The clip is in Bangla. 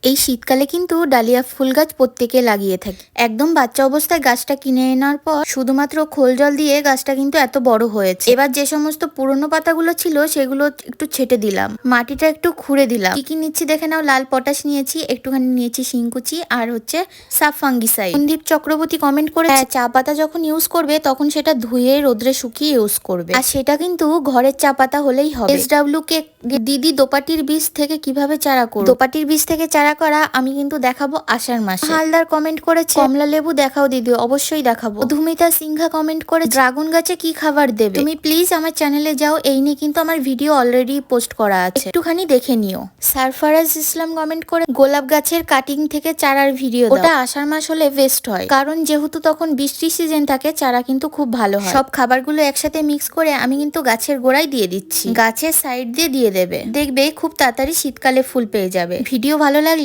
এই শীতকালে কিন্তু ডালিয়া ফুল গাছ প্রত্যেকে লাগিয়ে থাকে। একদম বাচ্চা অবস্থায় গাছটা কিনে আনার পর শুধুমাত্র খোল জল দিয়ে গাছটা কিন্তু এত বড় হয়েছে। এবার যে সমস্ত পুরনো পাতাগুলো ছিল সেগুলো একটু ছেটে দিলাম, মাটিটা একটু খুঁড়ে দিলাম। কি কি নিচ্ছি দেখে নাও। লাল পটাশ নিয়েছি, একটুখানি নিয়েছি শিংকুচি, আর হচ্ছে সাফ ফাঙ্গিসাইড। সন্দীপ চক্রবর্তী কমেন্ট করে, চা পাতা যখন ইউজ করবে তখন সেটা ধুয়ে রোদ্রে শুকিয়ে ইউজ করবে, আর সেটা কিন্তু ঘরের চা পাতা হলেই হবে। SW কে দিদি দোপাটির বীজ থেকে কিভাবে চারা করব। দোপাটির বীজ থেকে চারা করা আমি কিন্তু দেখাবো আষাঢ় মাসে। হালদার কমেন্ট করেছে কমলা লেবু দেখাও দিদি, অবশ্যই দেখাবো। ধুমিতা সিংহা কমেন্ট করে ড্রাগন গাছে কি খাবার দেবে। তুমি প্লিজ আমার চ্যানেলে যাও, এই নিয়ে কিন্তু আমার ভিডিও অলরেডি পোস্ট করা আছে, একটুখানি দেখে নিও। সারফারাজ ইসলাম কমেন্ট করে গোলাপ গাছের কাটিং থেকে চারার ভিডিও দাও। ওটা আষাঢ় মাস হলে বেস্ট হয়, কারণ যেহেতু তখন বৃষ্টি সিজন থাকে, চারা কিন্তু খুব ভালো হয়। সব খাবারগুলো একসাথে মিক্স করে আমি কিন্তু গাছের গোড়ায় দিয়ে দিচ্ছি, গাছের সাইড দিয়ে দেবে, দেখবে খুব তাড়াতাড়ি শীতকালে ফুল পেয়ে যাবে। ভিডিও ভালো লাগলে